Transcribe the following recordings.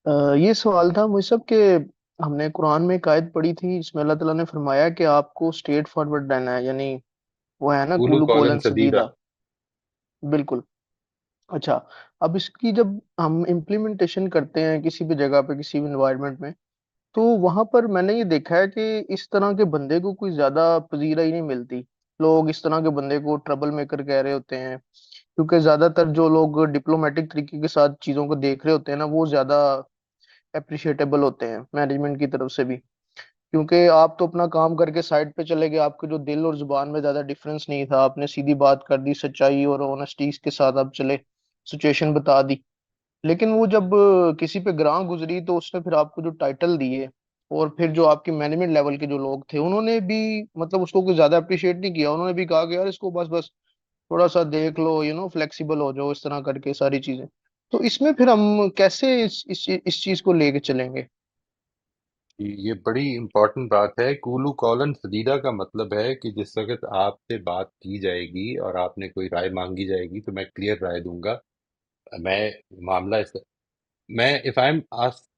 یہ سوال تھا مجھ سب کہ ہم نے قرآن میں ایک آیت پڑھی تھی جس میں اللہ تعالیٰ نے فرمایا کہ آپ کو اسٹریٹ فارورڈ رہنا ہے، یعنی وہ ہے نا قولوا کولو قولا کولن سدیدا. سدیدہ. بالکل. اچھا، اب اس کی جب ہم امپلیمنٹیشن کرتے ہیں کسی بھی جگہ پہ کسی بھی انوائرمنٹ میں، تو وہاں پر میں نے یہ دیکھا ہے کہ اس طرح کے بندے کو کوئی زیادہ پذیرائی نہیں ملتی. لوگ اس طرح کے بندے کو ٹربل میکر کہہ رہے ہوتے ہیں، کیونکہ زیادہ تر جو لوگ ڈپلومیٹک طریقے کے ساتھ چیزوں کو دیکھ رہے ہوتے ہیں نا، وہ زیادہ اپریشیٹیبل ہوتے ہیں مینجمنٹ کی طرف سے بھی. کیونکہ آپ تو اپنا کام کر کے سائڈ پہ چلے گئے، آپ کے جو دل اور زبان میں زیادہ ڈفرنس نہیں تھا، آپ نے سیدھی بات کر دی، سچائی اور اونیسٹی کے ساتھ آپ چلے، سچویشن بتا دی. لیکن وہ جب کسی پہ گراں گزری تو اس نے پھر آپ کو جو ٹائٹل دیے، اور پھر جو آپ کی مینجمنٹ لیول کے جو لوگ تھے انہوں نے بھی مطلب اس کو کوئی زیادہ اپریشیٹ نہیں کیا. انہوں نے بھی کہا کہ یار اس کو بس بس تھوڑا سا دیکھ لو، فلیکسیبل ہو جاؤ، اس طرح کر کے ساری چیزیں. تو اس میں پھر ہم کیسے اس چیز کو لے کے چلیں گے؟ یہ بڑی امپورٹنٹ بات ہے. قولوا قولا سدیدا کا مطلب ہے کہ جس وقت آپ سے بات کی جائے گی اور آپ نے کوئی رائے مانگی جائے گی تو میں کلیئر رائے دوں گا. میں معاملہ میں if I'm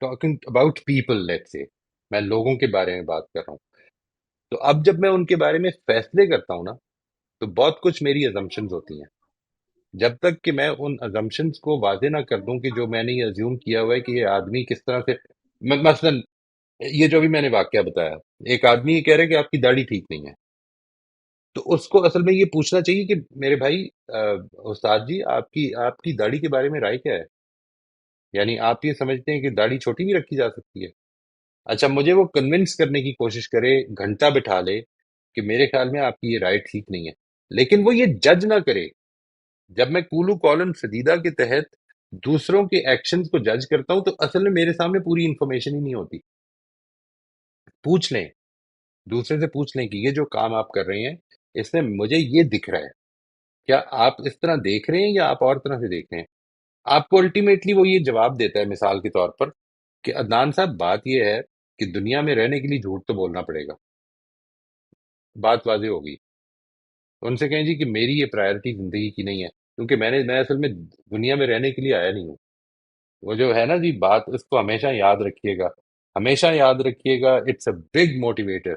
talking about people, let's say میں لوگوں کے بارے میں بات کر رہا ہوں. تو اب جب میں ان کے بارے میں فیصلے کرتا ہوں نا، تو بہت کچھ میری ازمپشنز ہوتی ہیں. جب تک کہ میں ان ازمپشنز کو واضح نہ کر دوں کہ جو میں نے یہ ازیوم کیا ہوا ہے کہ یہ آدمی کس طرح سے، مثلا یہ جو بھی میں نے واقعہ بتایا، ایک آدمی یہ کہہ رہا ہے کہ آپ کی داڑھی ٹھیک نہیں ہے. تو اس کو اصل میں یہ پوچھنا چاہیے کہ میرے بھائی، استاد جی، آپ کی داڑھی کے بارے میں رائے کیا ہے؟ یعنی آپ یہ سمجھتے ہیں کہ داڑھی چھوٹی بھی رکھی جا سکتی ہے؟ اچھا، مجھے وہ کنونس کرنے کی کوشش کرے، گھنٹہ بٹھا لے کہ میرے خیال میں آپ کی یہ رائے ٹھیک نہیں ہے، لیکن وہ یہ جج نہ کرے. جب میں کولو کالن سدیدہ کے تحت دوسروں کے ایکشنز کو جج کرتا ہوں تو اصل میں میرے سامنے پوری انفارمیشن ہی نہیں ہوتی. پوچھ لیں، دوسرے سے پوچھ لیں کہ یہ جو کام آپ کر رہے ہیں اس میں مجھے یہ دکھ رہا ہے، کیا آپ اس طرح دیکھ رہے ہیں یا آپ اور طرح سے دیکھ رہے ہیں؟ آپ کو الٹیمیٹلی وہ یہ جواب دیتا ہے، مثال کے طور پر، کہ عدنان صاحب بات یہ ہے کہ دنیا میں رہنے کے لیے جھوٹ تو بولنا پڑے گا. بات واضح ہوگی. ان سے کہیں جی کہ میری یہ پرائرٹی زندگی کی نہیں ہے، کیونکہ میں اصل میں دنیا میں رہنے کے لیے آیا نہیں ہوں. وہ جو ہے نا جی بات، اس کو ہمیشہ یاد رکھیے گا. ہمیشہ یاد رکھیے گا، اٹس اے بگ موٹیویٹر.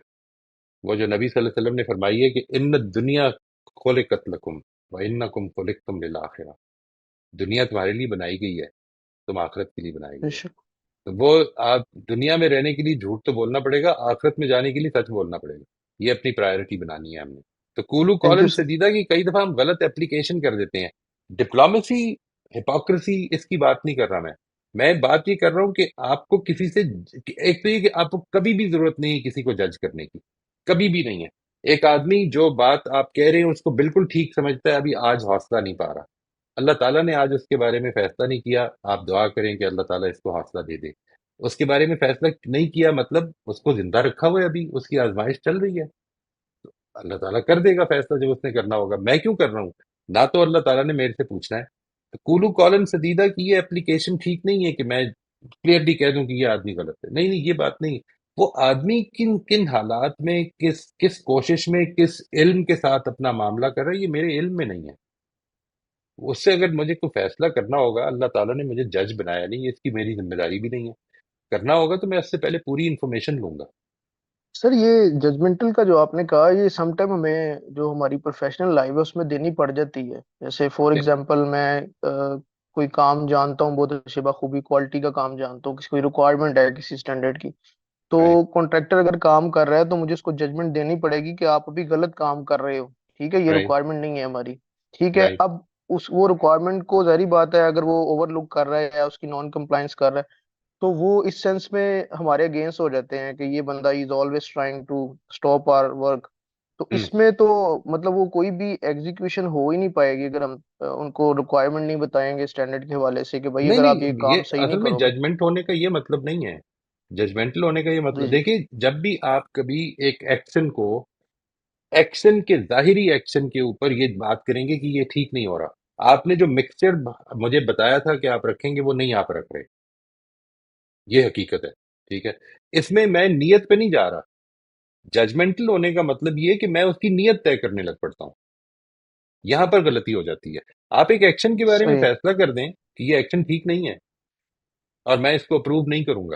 وہ جو نبی صلی اللہ علیہ وسلم نے فرمائی ہے کہ ان دنیا خلقت لکم وانکم خلقتم للآخرہ. دنیا تمہارے لیے بنائی گئی ہے، تم آخرت کے لیے بنائے بے گئے ہو. شک. تو وہ، آپ دنیا میں رہنے کے لیے جھوٹ تو بولنا پڑے گا، آخرت میں جانے کے لیے سچ بولنا پڑے گا. یہ اپنی پرائرٹی بنانی ہے ہم نے. تو کولو تھینک یو کالن سر. سدیدہ کی کئی دفعہ ہم غلط اپلیکیشن کر دیتے ہیں. ڈپلومیسی، ہپوکریسی، اس کی بات نہیں کر رہا میں بات یہ کر رہا ہوں کہ آپ کو کسی سے، ایک تو یہ کہ آپ کو کبھی بھی ضرورت نہیں ہے کسی کو جج کرنے کی، کبھی بھی نہیں ہے. ایک آدمی جو بات آپ کہہ رہے ہیں اس کو بالکل ٹھیک سمجھتا ہے، ابھی آج حوصلہ نہیں پا رہا، اللہ تعالیٰ نے آج اس کے بارے میں فیصلہ نہیں کیا. آپ دعا کریں کہ اللہ تعالیٰ اس کو حوصلہ دے دے. اس کے بارے میں فیصلہ نہیں کیا مطلب اس کو زندہ رکھا ہوا ہے، ابھی اس کی آزمائش چل رہی ہے. اللہ تعالیٰ کر دے گا فیصلہ جب اس نے کرنا ہوگا. میں کیوں کر رہا ہوں؟ نہ تو اللہ تعالیٰ نے میرے سے پوچھنا ہے. تو کولو کالن سدیدہ کی یہ اپلیکیشن ٹھیک نہیں ہے کہ میں کلیئرلی کہہ دوں کہ یہ آدمی غلط ہے. نہیں نہیں، یہ بات نہیں. وہ آدمی کن کن حالات میں، کس کس کوشش میں، کس علم کے ساتھ اپنا معاملہ کر رہا ہے، یہ میرے علم میں نہیں ہے. اس سے اگر مجھے کوئی فیصلہ کرنا ہوگا، اللہ تعالیٰ نے مجھے جج بنایا نہیں، اس کی میری ذمہ داری بھی نہیں ہے. کرنا ہوگا تو میں اس سے پہلے پوری انفارمیشن لوں گا. سر یہ ججمنٹل کا جو آپ نے کہا، یہ سم ٹائم ہمیں جو ہماری پروفیشنل لائف ہے اس میں دینی پڑ جاتی ہے. جیسے فار ایگزامپل میں کوئی کام جانتا ہوں بہت اچھے بخوبی، کوالٹی کا کام جانتا ہوں، کسی کوئی ریکوائرمنٹ ہے کسی اسٹینڈرڈ کی، تو رائٹ. کانٹریکٹر اگر کام کر رہا ہے تو مجھے اس کو ججمنٹ دینی پڑے گی کہ آپ ابھی غلط کام کر رہے ہو. ٹھیک ہے، یہ رائٹ. ریکوائرمنٹ نہیں ہے ہماری. ٹھیک ہے، رائٹ. اب وہ ریکوائرمنٹ کو ظاہری بات ہے اگر وہ اوور لک کر رہا ہے یا اس کی نان کمپلائنس کر رہا ہے، تو وہ اس سینس میں ہمارے اگینسٹ ہو جاتے ہیں کہ یہ بندہ is always trying to stop our work. تو ہوں. اس میں تو مطلب وہ کوئی بھی ایگزیکیوشن ہو ہی نہیں پائے گی اگر ہم ان کو ریکوائرمنٹ نہیں بتائیں گے اسٹینڈرڈ کے حوالے سے کہ بھائی نہیں اگر آپ یہ نہیں، کام یہ صحیح نہیں اصل میں کرو گے. ججمنٹ ہونے کا یہ مطلب نہیں ہے. ججمنٹل ہونے کا یہ جی مطلب، جی. دیکھیے، جب بھی آپ کبھی ایک ایکشن کو، ایکشن کے ظاہری ایکشن کے اوپر یہ بات کریں گے کہ یہ ٹھیک نہیں ہو رہا، آپ نے جو مکسچر مجھے بتایا تھا کہ آپ رکھیں گے وہ نہیں آپ رکھ رہے، یہ حقیقت ہے. ٹھیک ہے، اس میں نیت پہ نہیں جا رہا. ججمنٹل ہونے کا مطلب یہ ہے کہ میں اس کی نیت طے کرنے لگ پڑتا ہوں. یہاں پر غلطی ہو جاتی ہے. آپ ایک ایکشن کے بارے میں صحیح. فیصلہ کر دیں کہ یہ ایکشن ٹھیک نہیں ہے، اور میں اس کو اپروو نہیں کروں گا.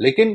لیکن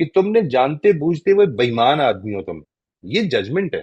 کہ تم نے جانتے بوجھتے ہوئے بےمان آدمی ہو تم، یہ ججمنٹ ہے.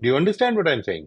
Do you understand what I am saying?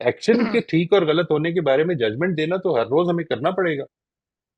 Action کے ٹھیک اور غلط ہونے کے بارے میں ججمنٹ دینا تو ہر روز ہمیں کرنا پڑے گا.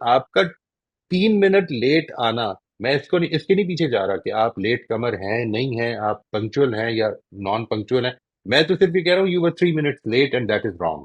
آپ کا 3 منٹ لیٹ آنا، میں اس کے نہیں پیچھے جا رہا کہ آپ لیٹ کمر ہیں نہیں ہیں، آپ پنکچوئل ہیں یا نان پنکچوئل ہیں. میں تو صرف یہ کہہ رہا ہوں you were 3 minute late and that is wrong.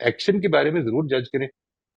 Action کے بارے میں ضرور جج کریں.